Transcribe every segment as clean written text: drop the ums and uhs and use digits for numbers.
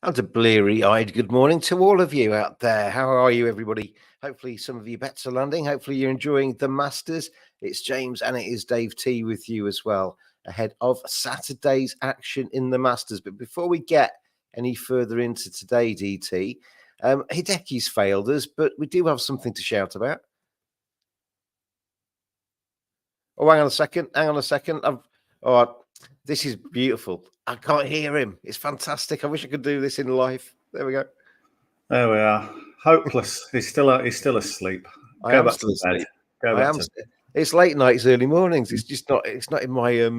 And a bleary-eyed good morning to all of you out there. How are you, everybody? Hopefully some of you bets are landing. Hopefully you're enjoying the Masters. It's James and it is Dave T with you as well, ahead of Saturday's action in the Masters. But before we get any further into today, DT, Hideki's failed us, but we do have something to shout about. Oh, hang on a second. This is beautiful. I can't hear him. It's fantastic. I wish I could do this in life. There we go. There we are. Hopeless. He's still asleep. I am still asleep. It's late nights, early mornings. It's just not. It's not in my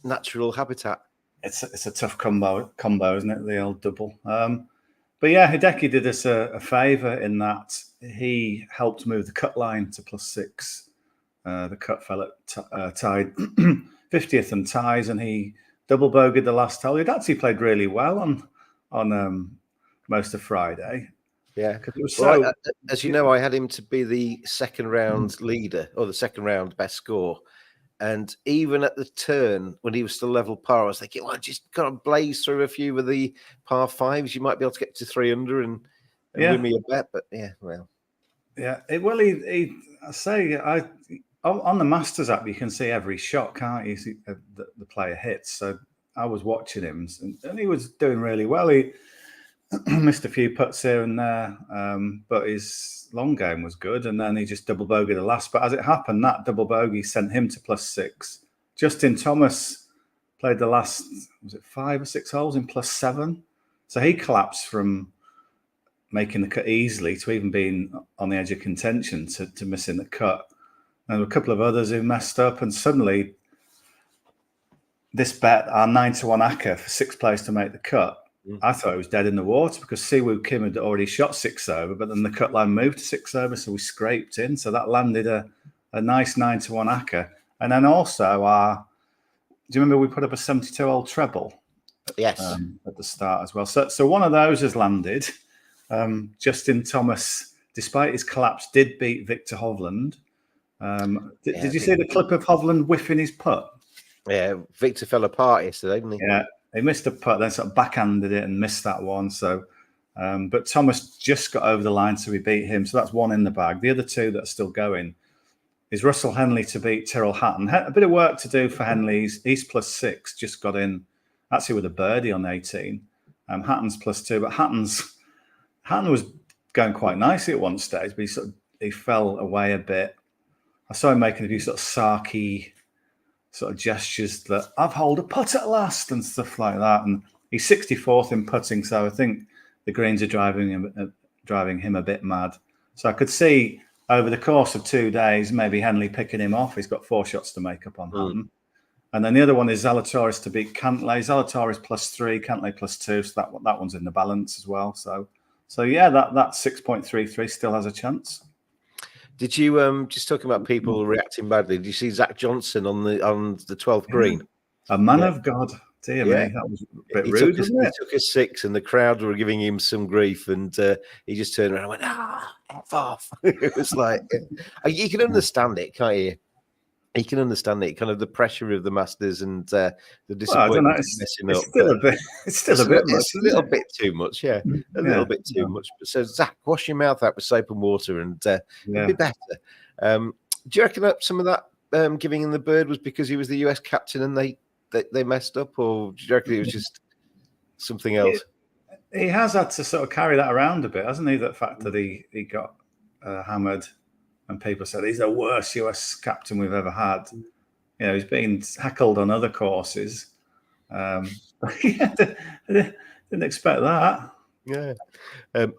natural habitat. It's a tough combo, isn't it? The old double. But yeah, Hideki did us a favour in that he helped move the cut line to +6. The cut fell at tied 50th and ties, and he double bogeyed the last hole. He'd actually played really well on most of Friday. Yeah, well, as you know, I had him to be the second round leader or the second round best score. And even at the turn when he was still level par, I was thinking, well, just got to blaze through a few of the par fives. You might be able to get to 3 under and win me a bet. But yeah, well, yeah. On the Masters app, you can see every shot, can't you? See the player hits. So I was watching him, and he was doing really well. He missed a few putts here and there, but his long game was good. And then he just double bogeyed the last. But as it happened, that double bogey sent him to +6. Justin Thomas played the last, was it 5 or 6 holes in +7? So he collapsed from making the cut easily to even being on the edge of contention to missing the cut. And a couple of others who messed up, and suddenly this bet, our 9-1 ACCA for 6 players to make the cut, I thought it was dead in the water because Siwoo Kim had already shot 6 over, but then the cut line moved to 6 over, so we scraped in. So that landed a nice 9-1 ACCA. And then also do you remember we put up a 72-hole treble? Yes. At the start as well. So one of those has landed. Justin Thomas, despite his collapse, did beat Victor Hovland. Did you see the clip of Hovland whiffing his putt? Yeah, Victor fell apart yesterday, didn't he? Yeah, he missed a putt, then sort of backhanded it and missed that one. So, but Thomas just got over the line, so we beat him. So that's one in the bag. The other two that are still going is Russell Henley to beat Tyrrell Hatton. A bit of work to do for Henley. He's +6, just got in actually with a birdie on 18. Hatton's +2, but Hatton was going quite nicely at one stage, but he fell away a bit. I saw him making a few sort of sarky sort of gestures that I've holed a putt at last and stuff like that. And he's 64th in putting, so I think the greens are driving him a bit mad. So I could see over the course of 2 days, maybe Henley picking him off. He's got 4 shots to make up on Hatton. And then the other one is Zalatoris to beat Cantlay. Zalatoris +3, Cantlay +2. So that one's in the balance as well. So yeah, that 6.33 still has a chance. Did you just talking about people reacting badly? Did you see Zach Johnson on the 12th green? A man of God, dear me, that was a bit rude. He took a 6, and the crowd were giving him some grief, and he just turned around and went, F off. It was like you can understand it, can't you? You can understand it, kind of the pressure of the Masters and the disappointment. Well, it's still a little bit too much, yeah. A little bit too much. So, Zach, wash your mouth out with soap and water, and it'll be better. Do you reckon that some of that giving him the bird was because he was the US captain and they messed up, or do you reckon it was just something else? He has had to sort of carry that around a bit, hasn't he? The fact that he got hammered. And people said he's the worst US captain we've ever had. You know, he's been heckled on other courses. Didn't expect that. Yeah.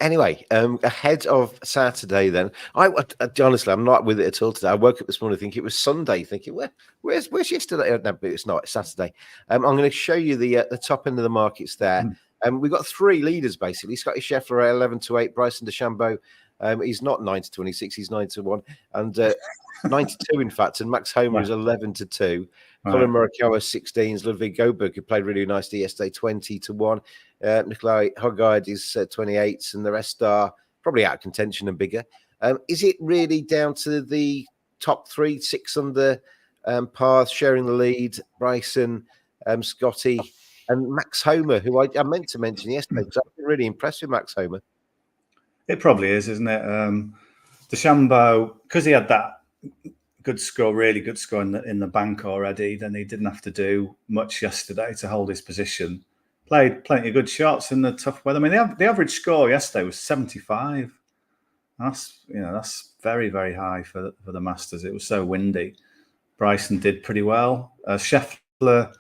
Anyway, ahead of Saturday, then honestly, I'm not with it at all today. I woke up this morning thinking it was Sunday, thinking where's yesterday? No, but it's not. It's Saturday. I'm going to show you the top end of the markets there. We've got 3 leaders basically. Scotty Scheffler 11-8, Bryson DeChambeau. He's not 9-26, he's 9-1, and 92 in fact. And Max Homer is 11-2. Colin Morikawa 16s. Ludwig Goberg, who played really nicely yesterday, 20-1. Nikolai Hoggard is 28s, and the rest are probably out of contention and bigger. Is it really down to the top 3, 6 under par sharing the lead? Bryson, Scotty, And Max Homer, who I meant to mention yesterday, because I've been really impressed with Max Homer. It probably is, isn't it? DeChambeau, because he had that good score, really good score in the bank already, then he didn't have to do much yesterday to hold his position. Played plenty of good shots in the tough weather. I mean, the average score yesterday was 75. That's very, very high for the Masters. It was so windy. Bryson did pretty well. Scheffler,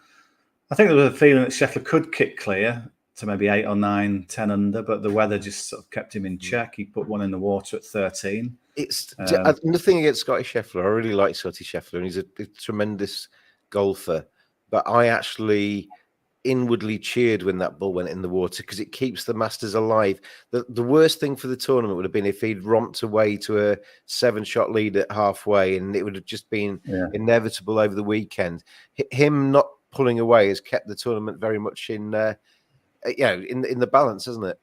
I think there was a feeling that Scheffler could kick clear to maybe 8 or 9, 10 under, but the weather just sort of kept him in check. He put one in the water at 13. It's nothing against Scotty Scheffler. I really like Scotty Scheffler, and he's a tremendous golfer. But I actually inwardly cheered when that ball went in the water because it keeps the Masters alive. The worst thing for the tournament would have been if he'd romped away to a 7-shot lead at halfway, and it would have just been inevitable over the weekend. Him not pulling away has kept the tournament very much in the balance, hasn't it?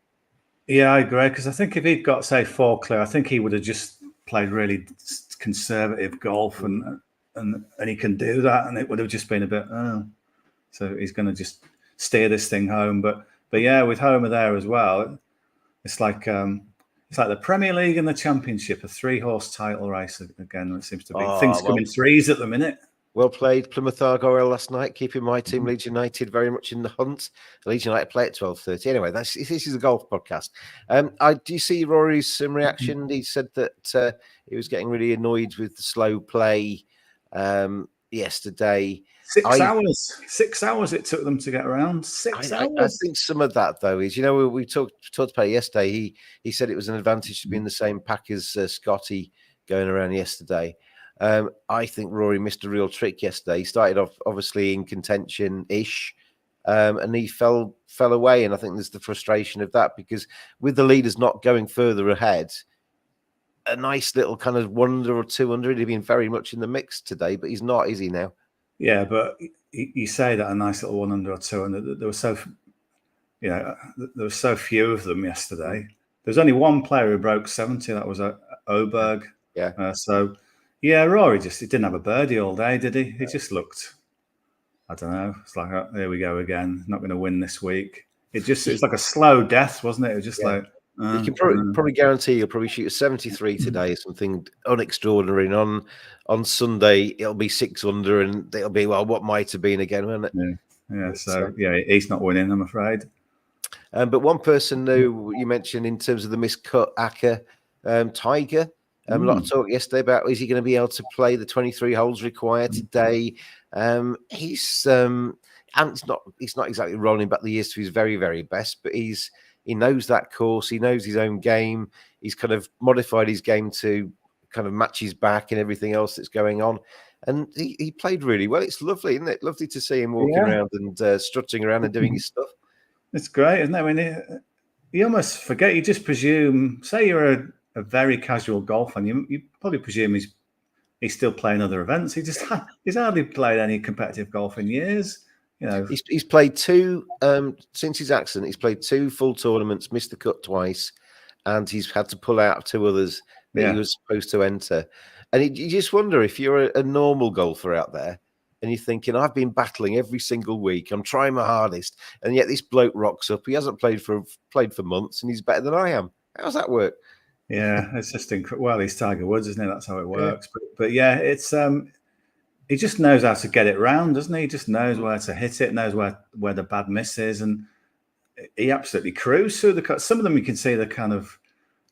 Yeah, I agree. Because I think if he'd got, say, 4 clear, I think he would have just played really conservative golf, and he can do that, and it would have just been a bit. So he's going to just steer this thing home. But yeah, with Homer there as well, it's like the Premier League and the Championship, a 3-horse title race again. It seems to be things come in threes at the minute. Well played, Plymouth Argyle last night, keeping my team, Leeds United, very much in the hunt. Leeds United play at 12:30. Anyway, this is a golf podcast. Do you see Rory's reaction? He said that he was getting really annoyed with the slow play yesterday. 6 hours. 6 hours it took them to get around. 6 hours. I think some of that, though, is, we talked about it yesterday. He said it was an advantage to be in the same pack as Scotty going around yesterday. I think Rory missed a real trick yesterday. He started off obviously in contention-ish, and he fell away. And I think there's the frustration of that because with the leaders not going further ahead, a nice little kind of 1 under or 2 under, he'd have been very much in the mix today, but he's not, is he now? Yeah, but you say that a nice little 1 under or 2 under. There were so few of them yesterday. There's only one player who broke 70. That was Oberg. Yeah. Rory he didn't have a birdie all day, did he? He just looked, I don't know. It's like, here we go again. Not going to win this week. It's like a slow death, wasn't it? It was just like. You can probably guarantee you'll probably shoot a 73 today, something unextraordinary. And on Sunday, it'll be 6 under, and it'll be, well, what might have been again, won't it? Yeah. He's not winning, I'm afraid. But one person who you mentioned in terms of the miscut Acker, Tiger. A lot of talk yesterday about is he going to be able to play the 23 holes required today. He's not exactly rolling back the years to his very, very best, but he knows that course. He knows his own game. He's kind of modified his game to kind of match his back and everything else that's going on. And he played really well. It's lovely, isn't it? Lovely to see him walking around and strutting around and doing his stuff. It's great, isn't it? I mean, you almost forget. You just presume, say you're a very casual golfer, and you probably presume he's still playing other events. He's hardly played any competitive golf in years. He's played 2 since his accident. He's played 2 full tournaments, missed the cut twice, and he's had to pull out 2 others that he was supposed to enter. And you just wonder if you're a normal golfer out there and you're thinking, I've been battling every single week, I'm trying my hardest, and yet this bloke rocks up. He hasn't played for months, and he's better than I am. How does that work? Yeah, it's just incredible. Well, he's Tiger Woods, isn't it? That's how it works. Yeah. But yeah, it's he just knows how to get it round, doesn't he? He just knows where to hit it, knows where the bad miss is, and he absolutely cruised through the cut. Some of them you can see they're kind of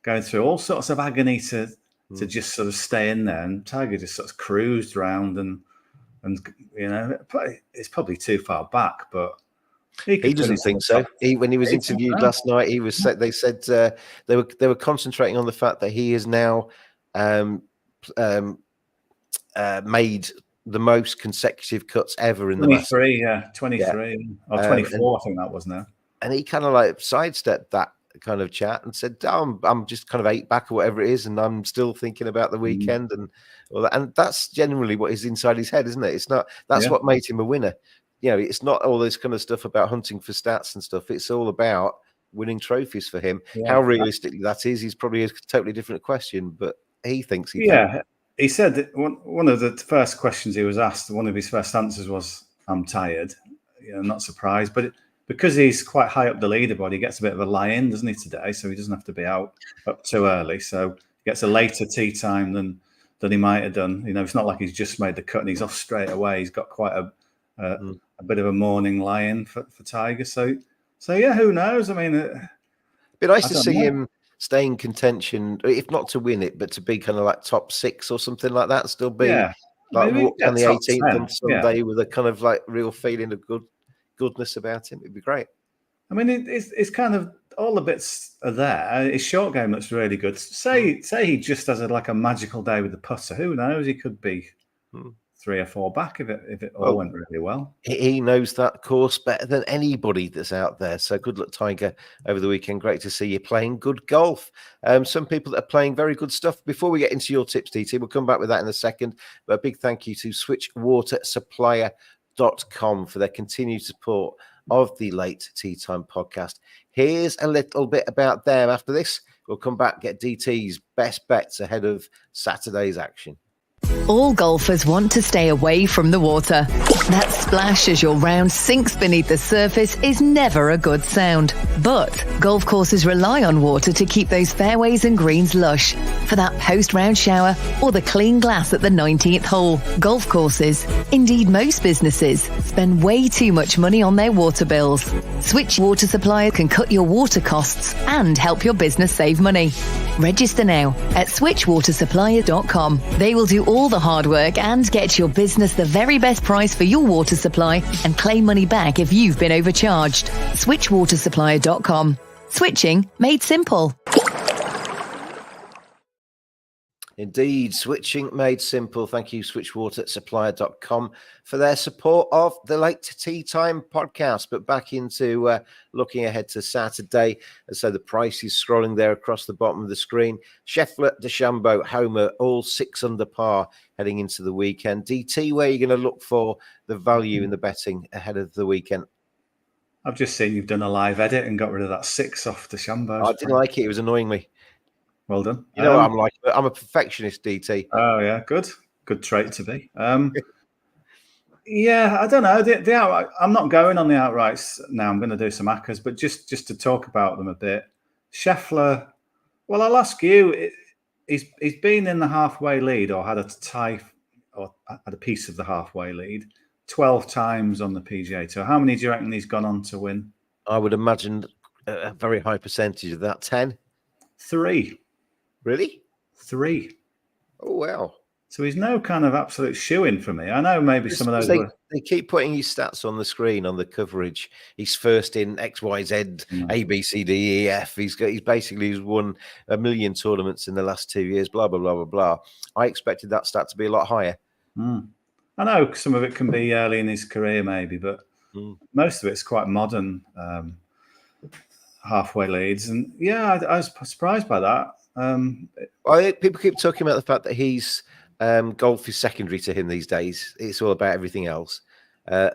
going through all sorts of agony to just sort of stay in there, and Tiger just sort of cruised round, and it's probably too far back, but. He doesn't think so. When he was interviewed last night, they said they were concentrating on the fact that he has now made the most consecutive cuts ever in the 23, 23 or 24, I think that was now. And he kind of like sidestepped that kind of chat and said, I'm just kind of 8 back or whatever it is, and I'm still thinking about the weekend and all that. And that's generally what is inside his head, isn't it? It's not. That's what made him a winner. It's not all this kind of stuff about hunting for stats and stuff. It's all about winning trophies for him. Yeah. How realistic that is probably a totally different question, but he thinks he can. He said that one of the first questions he was asked, one of his first answers was, I'm tired. I'm not surprised. But because he's quite high up the leaderboard, he gets a bit of a lie-in, doesn't he, today? So he doesn't have to be up too early. So he gets a later tee time than he might have done. It's not like he's just made the cut and he's off straight away. He's got quite a bit of a morning lie-in for Tiger. So yeah, who knows? I mean, it'd be nice to see him stay in contention, if not to win it, but to be kind of like top 6 or something like that. Still be on the 18th on Sunday with a kind of like real feeling of goodness about him. It'd be great. I mean, it's kind of all the bits are there. His short game looks really good. Say he just has a magical day with the putter. Who knows? He could be 3 or 4 back if it all went really well. He knows that course better than anybody that's out there. So good luck, Tiger, over the weekend. Great to see you playing good golf. Some people that are playing very good stuff. Before we get into your tips, DT, we'll come back with that in a second. But a big thank you to switchwatersupplier.com for their continued support of the Late Tea Time podcast. Here's a little bit about them. After this, we'll come back, get DT's best bets ahead of Saturday's action. All golfers want to stay away from the water. That splash as your round sinks beneath the surface is never a good sound. But golf courses rely on water to keep those fairways and greens lush, for that post-round shower or the clean glass at the 19th hole. Golf courses, indeed most businesses, spend way too much money on their water bills. Switch Water Supplier can cut your water costs and help your business save money. Register now at switchwatersupplier.com. They will do all the hard work and get your business the very best price for your water supply and claim money back if you've been overcharged. Switchwatersupplier.com. Switching made simple. Indeed, switching made simple. Thank you, switchwatersupplier.com, for their support of the Late Tea Time podcast. But back into looking ahead to Saturday. And so the price is scrolling there across the bottom of the screen. Scheffler, DeChambeau, Homer, all 6 under par heading into the weekend. DT, where are you going to look for the value in the betting ahead of the weekend? I've just seen you've done a live edit and got rid of that 6 off DeChambeau. I didn't like it. It was annoying me. Well done. You know what I'm like? I'm a perfectionist, DT. Oh, yeah. Good trait to be. Yeah, I don't know. The outright, I'm not going on the outrights now. I'm going to do some ACCAs, but just to talk about them a bit. Scheffler, well, I'll ask you, he's been in the halfway lead or had a tie or had a piece of the halfway lead 12 times on the PGA Tour. How many do you reckon he's gone on to win? I would imagine a very high percentage of that. 10? 3. Really? 3. Oh, wow. So he's no kind of absolute shoo-in for me. I know maybe some of those... They keep putting his stats on the screen, on the coverage. He's first in X, Y, Z, A, B, C, D, E, F. He's basically won 1 million tournaments in the last 2 years, blah, blah, blah, blah, blah. I expected that stat to be a lot higher. I know some of it can be early in his career maybe, but most of it's quite modern halfway leads. And yeah, I was surprised by that. People keep talking about the fact that he's golf is secondary to him these days. It's all about everything else,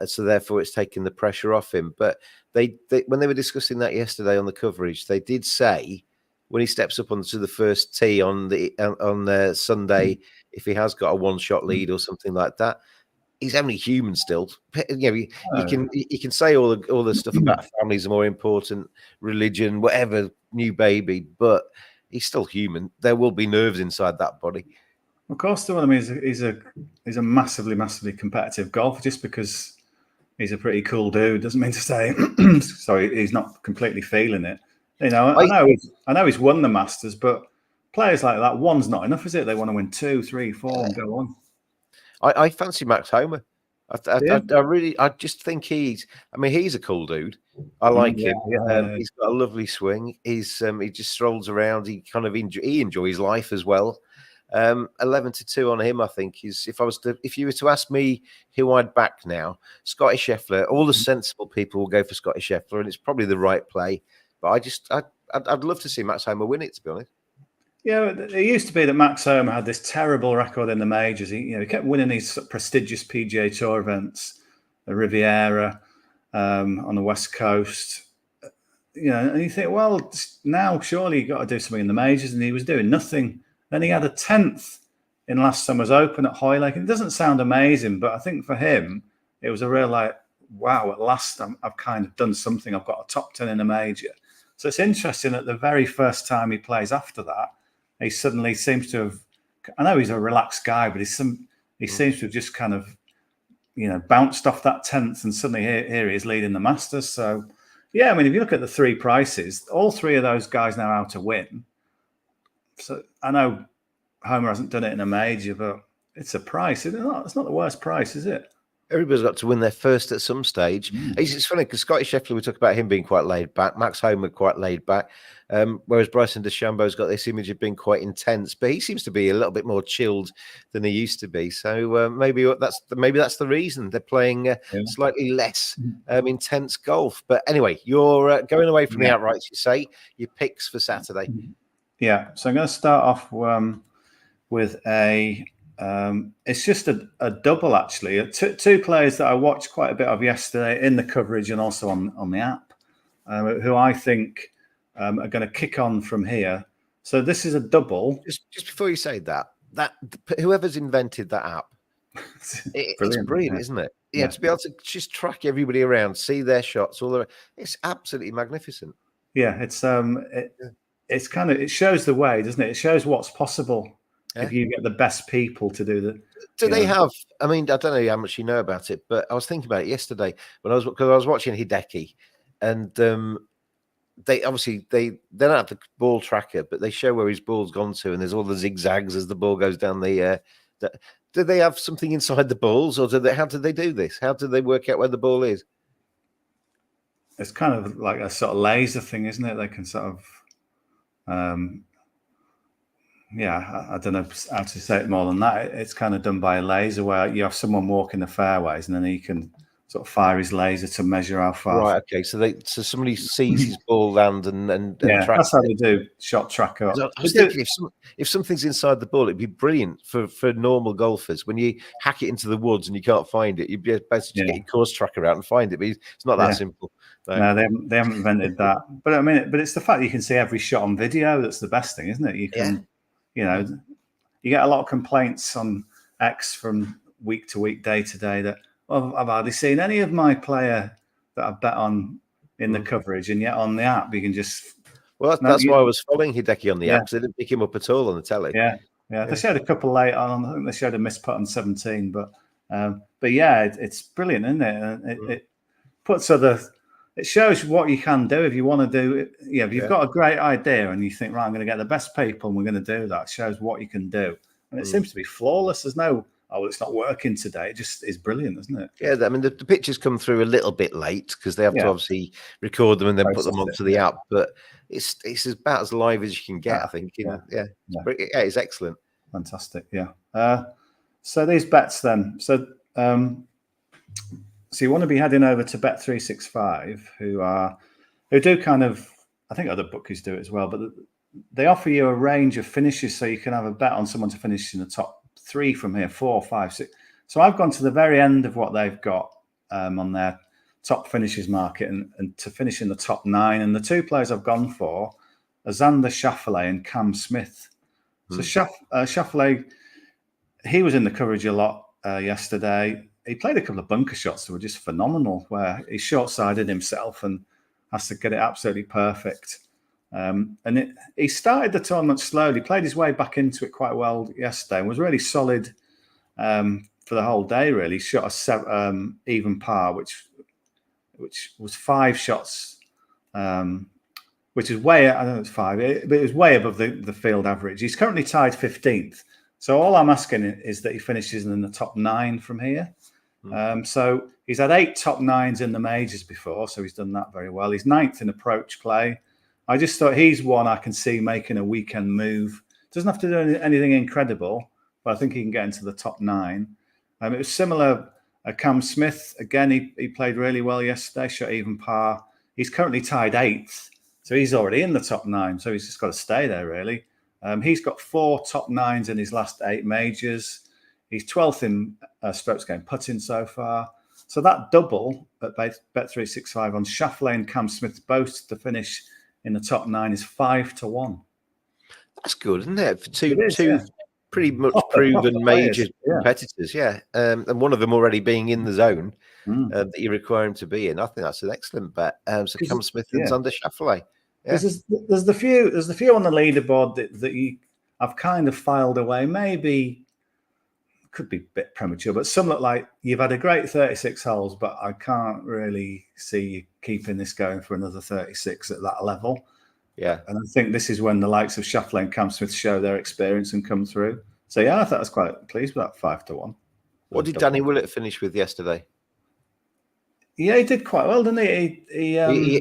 so therefore it's taken the pressure off him. But they when they were discussing that yesterday on the coverage, they did say when he steps up onto the first tee on the Sunday, if he has got a 1-shot lead or something like that, he's only human still. You know, you can say all the stuff about families are more important, religion, whatever, new baby, but he's still human. There will be nerves inside that body. Of course, the one. I mean, he's a massively, massively competitive golfer. Just because he's a pretty cool dude doesn't mean to say sorry, he's not completely feeling it. You know, I know he's won the Masters, but players like that, one's not enough, is it? They want to win 2, 3, 4 and go on. I fancy Max Homer. I just think he's a cool dude. I like him. Yeah. He's got a lovely swing. He just strolls around. He kind of he enjoys life as well. 11-2 on him, I think, is if you were to ask me who I'd back now, Scotty Scheffler. All the sensible people will go for Scotty Scheffler, and it's probably the right play. But I'd love to see Max Homer win it, to be honest. Yeah, it used to be that Max Homer had this terrible record in the majors. He kept winning these prestigious PGA Tour events, the Riviera, on the West Coast. And you think, well, now surely you got to do something in the majors, and he was doing nothing. Then he had a 10th in last summer's Open at Hoylake. And it doesn't sound amazing, but I think for him, it was a real wow, at last I've kind of done something. I've got a top 10 in a major. So it's interesting that the very first time he plays after that, he suddenly seems to have, I know he's a relaxed guy, but he seems to have just kind of, bounced off that 10th, and suddenly here he is leading the Masters. So, yeah, I mean, if you look at the three prices, all three of those guys now out to win. So I know Homer hasn't done it in a major, but it's a price. It's not the worst price, is it? Everybody's got to win their first at some stage. It's funny because Scotty Scheffler, we talk about him being quite laid back. Max Homer quite laid back, whereas Bryson DeChambeau's got this image of being quite intense. But he seems to be a little bit more chilled than he used to be. So maybe that's the reason they're playing slightly less intense golf. But anyway, you're going away from the outrights. You say your picks for Saturday. Yeah, so I'm going to start off with a. It's just a double, actually. Two players that I watched quite a bit of yesterday in the coverage and also on the app, who I think are going to kick on from here. So this is a double. Just before you say that whoever's invented that app, it's brilliant, isn't it? Yeah, to be able to just track everybody around, see their shots, it's absolutely magnificent. Yeah, it's kind of, it shows the way, doesn't it? It shows what's possible. If you get the best people to do that. Do they have? I mean, I don't know how much you know about it, but I was thinking about it yesterday because I was watching Hideki, and they obviously they don't have the ball tracker, but they show where his ball's gone to, and there's all the zigzags as the ball goes down the. Do they have something inside the balls, or how do they do this? How do they work out where the ball is? It's kind of like a sort of laser thing, isn't it? They can sort of. I don't know how to say it more than that. It's kind of done by a laser where you have someone walking the fairways and then he can sort of fire his laser to measure how far. Right. Okay. So somebody sees his ball land and that's how they do shot tracker. I was thinking if something's inside the ball, it'd be brilliant for normal golfers. When you hack it into the woods and you can't find it, you'd be basically get your course tracker out and find it. But it's not that simple. No, they haven't invented that. But I mean, it's the fact that you can see every shot on video that's the best thing, isn't it? You can. You get a lot of complaints on X from week to week, day to day that, I've hardly seen any of my player that I bet on in the coverage, and yet on the app you can just. Well, that's why I was following Hideki on the app. They didn't pick him up at all on the telly. Yeah. They showed a couple late on. I think they showed a missed putt on 17, but it's brilliant, isn't it? It puts It shows what you can do if you want to do it. If you've got a great idea and you think, right, I'm going to get the best people and we're going to do that, it shows what you can do. And it seems to be flawless. There's no, it's not working today. It just is brilliant, isn't it? Yeah, I mean, the pictures come through a little bit late because they have to obviously record them and then put them onto the app. But it's about as live as you can get, I think. It's excellent. Fantastic, yeah. So these bets then. So you want to be heading over to Bet365, who do kind of, I think other bookies do it as well, but they offer you a range of finishes, so you can have a bet on someone to finish in the top 3 from here, 4, 5, 6. So I've gone to the very end of what they've got on their top finishes market and to finish in the top 9. And the two players I've gone for are Xander Schauffele and Cam Smith. So Schauffele, he was in the coverage a lot yesterday. He played a couple of bunker shots that were just phenomenal, where he short-sided himself and has to get it absolutely perfect. He started the tournament slowly, played his way back into it quite well yesterday, and was really solid for the whole day. Really, he shot a even par, which was 5 shots, which is way, I don't know, it's 5, but it was way above the field average. He's currently tied 15th. So all I'm asking is that he finishes in the top 9 from here. So he's had 8 top 9s in the majors before, so he's done that very well. He's 9th in approach play. I just thought he's one I can see making a weekend move. Doesn't have to do anything incredible, but I think he can get into the top 9. It was similar. Cam Smith, again, he played really well yesterday, shot even par. He's currently tied 8th, so he's already in the top 9, so he's just got to stay there, really. He's got 4 top 9s in his last 8 majors. He's 12th in strokes gained putting so far. So that double at Bet365 on Schauffele and Cam Smith both to finish in the top 9 is 5-1. That's good, isn't it? For two pretty much proven major competitors, and one of them already being in the zone. that you require him to be in. I think that's an excellent bet. So Cam Smith and Zander Schauffele. Because there's the few on the leaderboard that I've kind of filed away. Maybe could be a bit premature, but some look like you've had a great 36 holes, but I can't really see you keeping this going for another 36 at that level. Yeah. And I think this is when the likes of Schauffele and Cam Smith show their experience and come through. So I thought I was quite pleased with that 5-1. What did Danny Willett finish with yesterday? Yeah, he did quite well, didn't he?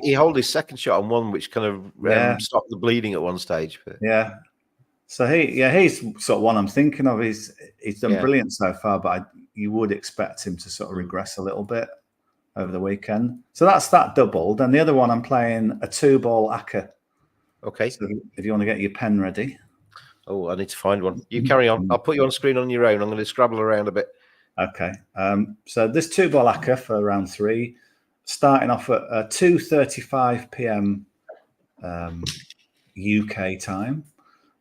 He held his second shot on one, which kind of stopped the bleeding at one stage. But... Yeah. So he's sort of one I'm thinking of. He's done brilliant so far, but you would expect him to sort of regress a little bit over the weekend. So that's that doubled. And the other one, I'm playing a 2-ball Acker. Okay. So if you want to get your pen ready. Oh, I need to find one. You carry on. I'll put you on screen on your own. I'm going to scrabble around a bit. Okay. So this 2-ball Acker for round 3, starting off at 2:35 p.m. UK time.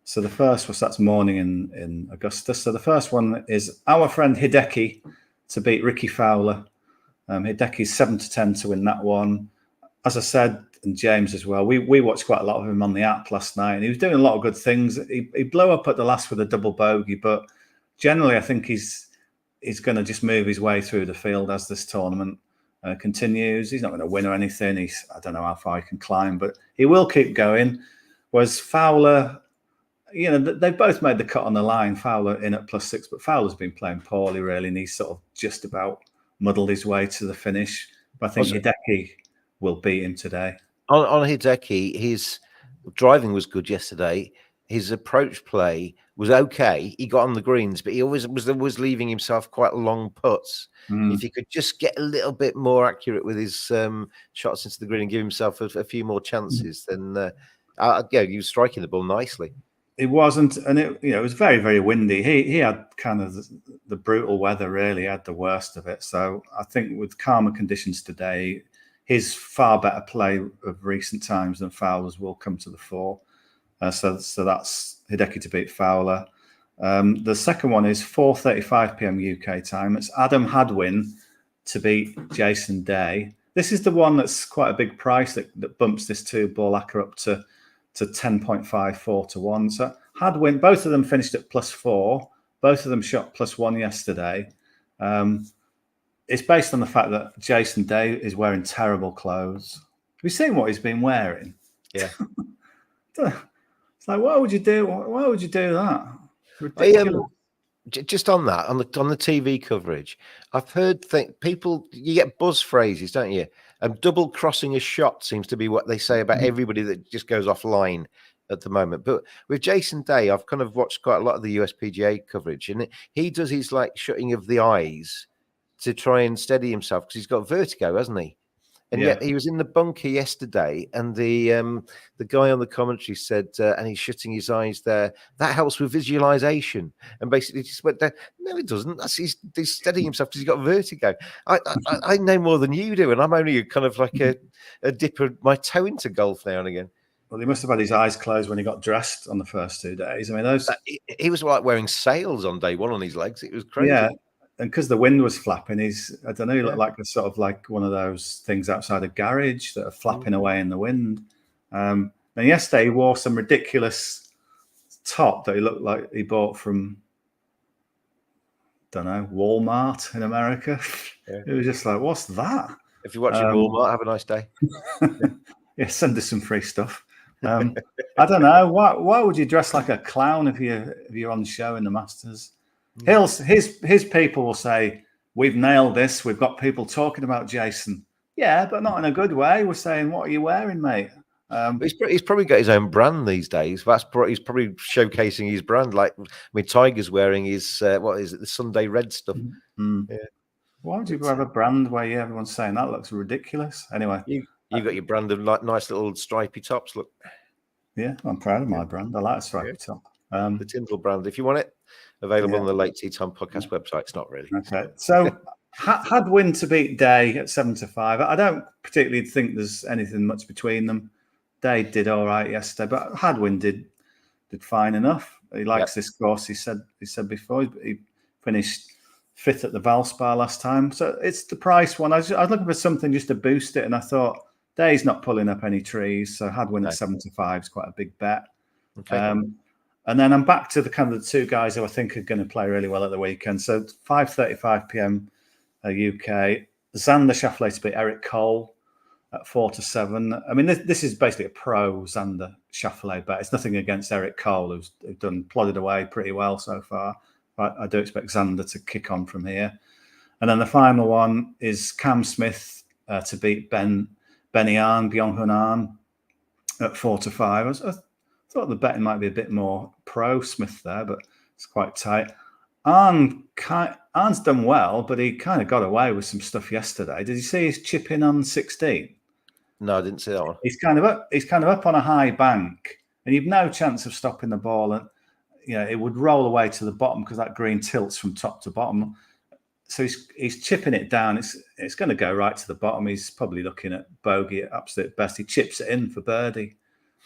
So the first was that's morning in Augusta. So the first one is our friend Hideki to beat Ricky Fowler. Hideki's 7-10 to win that one. As I said, and James as well, we watched quite a lot of him on the app last night, and he was doing a lot of good things. He blew up at the last with a double bogey, but generally I think he's going to just move his way through the field as this tournament continues. He's not going to win or anything. I don't know how far he can climb, but he will keep going. Whereas Fowler, they've both made the cut on the line. Fowler in at +6, but Fowler's been playing poorly, really, and he's sort of just about muddled his way to the finish. But I think Hideki will beat him today. On Hideki, his driving was good yesterday. His approach play was okay. He got on the greens, but he always was leaving himself quite long putts. If he could just get a little bit more accurate with his shots into the green and give himself a few more chances, then he was striking the ball nicely. It wasn't, and it was very, very windy. He had kind of the brutal weather, really. He had the worst of it. So I think with calmer conditions today, his far better play of recent times than Fowler's will come to the fore. So that's Hideki to beat Fowler. The second one is 4:35 p.m. UK time. It's Adam Hadwin to beat Jason Day. This is the one that's quite a big price that bumps this 2-ball Acker up to 10.54 to 1. So Hadwin, both of them finished at +4. Both of them shot +1 yesterday. It's based on the fact that Jason Day is wearing terrible clothes. Have you seen what he's been wearing? Yeah. It's like, why would you do that? Ridiculous. Just on that, on the TV coverage, I've heard people, you get buzz phrases, don't you? Double crossing a shot seems to be what they say about everybody that just goes offline at the moment. But with Jason Day, I've kind of watched quite a lot of the USPGA coverage, and he does his shutting of the eyes to try and steady himself because he's got vertigo, hasn't he? And yet he was in the bunker yesterday, and the guy on the commentary said, and he's shutting his eyes there. That helps with visualization. And basically just went there. No, it doesn't. He's steadying himself because he's got vertigo. I know more than you do, and I'm only kind of like a dip of my toe into golf now and again. Well, he must have had his eyes closed when he got dressed on the first 2 days. I mean, he was like wearing sails on day one on his legs. It was crazy. Yeah. And because the wind was flapping, he looked like a sort of like one of those things outside a garage that are flapping away in the wind. And yesterday he wore some ridiculous top that he looked like he bought from, don't know, Walmart in America. Yeah. It was just like, what's that? If you're watching Walmart, have a nice day. Yeah, send us some free stuff. I don't know. Why would you dress like a clown if you're on the show in the Masters? His people will say, we've nailed this. We've got people talking about Jason. Yeah, but not in a good way. We're saying, what are you wearing, mate? He's probably got his own brand these days. He's probably showcasing his brand. Tiger's wearing his, what is it, the Sunday Red stuff. Yeah. Why would you have a brand where everyone's saying that looks ridiculous? Anyway. You got your brand of nice little stripy tops, look. Yeah, I'm proud of my brand. I like a stripy top. The Tindall brand, if you want it, available on the Late Tea Time podcast website. It's not really. Okay. So Hadwin to beat Day at 7-5. I don't particularly think there's anything much between them. Day did all right yesterday, but Hadwin did fine enough. He likes this course. He said before he finished fifth at the Valspar last time. So it's the price one. I was looking for something just to boost it, and I thought Day's not pulling up any trees, so Hadwin at 7-5 is quite a big bet. Okay. And then I'm back to the kind of the two guys who I think are going to play really well at the weekend. So 5:35 p.m. UK, Xander Schauffele to beat Eric Cole at 4-7. I mean, this is basically a pro Xander Schauffele bet. It's nothing against Eric Cole, who's plodded away pretty well so far. But I do expect Xander to kick on from here. And then the final one is Cam Smith to beat Byung-Hun An at 4-5. I thought the betting might be a bit more pro Smith there, but it's quite tight. Arn's done well, but he kind of got away with some stuff yesterday. Did you see his chip in on 16? No, I didn't see that one. He's kind of up on a high bank, and you've no chance of stopping the ball. And it would roll away to the bottom because that green tilts from top to bottom. So he's chipping it down. It's going to go right to the bottom. He's probably looking at bogey at absolute best. He chips it in for birdie.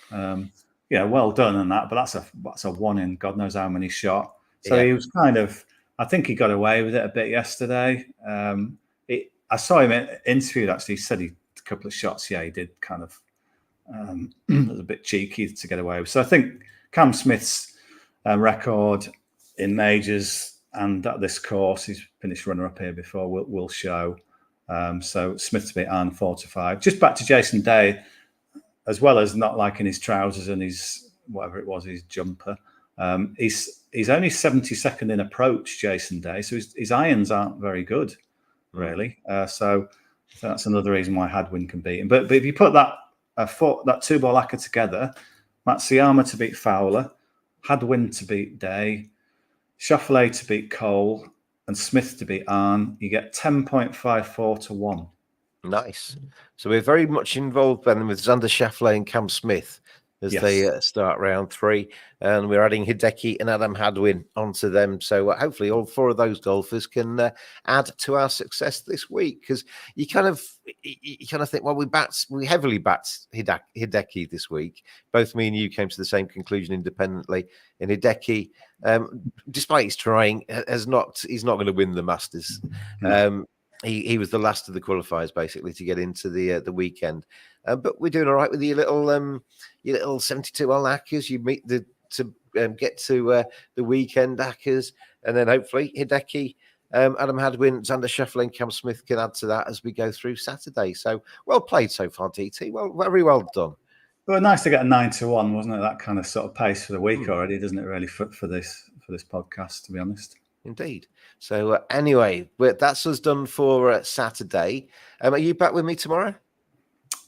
Well done on that. But that's a one in God knows how many shot. So he was I think he got away with it a bit yesterday. I saw him interviewed, actually. He said a couple of shots. Yeah, he did kind of it was a bit cheeky to get away with. So I think Cam Smith's record in majors and at this course, he's finished runner-up here before, will show. So Smith to beat Arn 4-5. Just back to Jason Day, as well as not liking his trousers and his, whatever it was, his jumper. He's only 72nd in approach, Jason Day, so his irons aren't very good, really. So that's another reason why Hadwin can beat him. But if you put that two-ball lacquer together, Matsuyama to beat Fowler, Hadwin to beat Day, Schauffele to beat Cole, and Smith to beat Arn, you get 10.54 to 1. Nice. So we're very much involved then with Xander Schauffele and Cam Smith as they start round 3, and we're adding Hideki and Adam Hadwin onto them. So hopefully all 4 of those golfers can add to our success this week, because you kind of think, well, we heavily backed Hideki this week. Both me and you came to the same conclusion independently. And Hideki, despite his trying, he's not going to win the Masters. He was the last of the qualifiers basically to get into the weekend, but we're doing all right with your little 72 hole hackers. You meet to get to the weekend hackers, and then hopefully Hideki, Adam Hadwin, Xander Schauffele, and Cam Smith can add to that as we go through Saturday. So well played so far, DT. Well, very well done. Well, nice to get a 9-1, wasn't it? That kind of sort of pace for the week already, doesn't it? Really for this podcast, to be honest. Indeed. So anyway, that's us done for Saturday. Are you back with me tomorrow?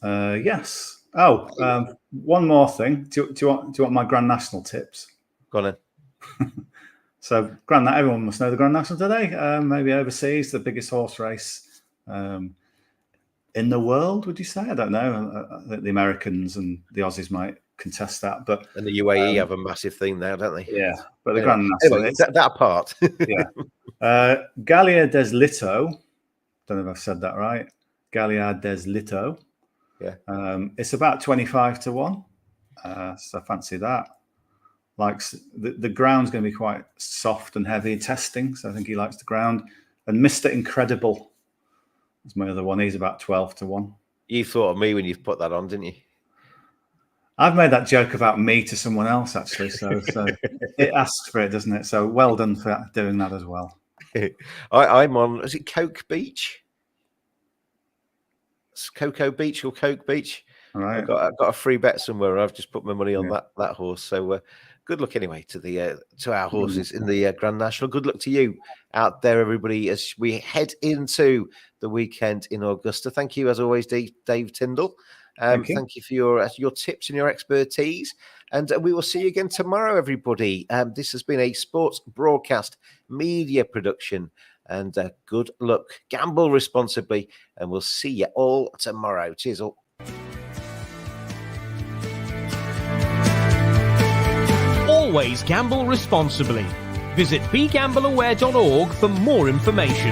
Yes. One more thing. Do you want my Grand National tips? Go on then. So everyone must know the Grand National today. Maybe overseas, the biggest horse race in the world. Would you say? I don't know. The Americans and the Aussies might contest that, and the UAE have a massive thing now, don't they? Yeah, but the Grand National, anyway, that part. Yeah. Gallia des Lito. Don't know if I've said that right. Gallia des Lito. Yeah. It's about 25 to 1. So I fancy that. Likes the ground's going to be quite soft and heavy testing, so I think he likes the ground. And Mr. Incredible is my other one. He's about 12 to 1. You thought of me when you've put that on, didn't you? I've made that joke about me to someone else, actually. So it asks for it, doesn't it? So well done for doing that as well. I'm on, is it Coke Beach? It's Cocoa Beach or Coke Beach? All right. I've got a free bet somewhere. I've just put my money on that horse. So good luck anyway to our horses in the Grand National. Good luck to you out there, everybody, as we head into the weekend in Augusta. Thank you, as always, Dave Tindall. Thank you for your tips and your expertise. And we will see you again tomorrow, everybody. This has been a sports broadcast media production. And good luck. Gamble responsibly. And we'll see you all tomorrow. Cheers all. Always gamble responsibly. Visit begambleaware.org for more information.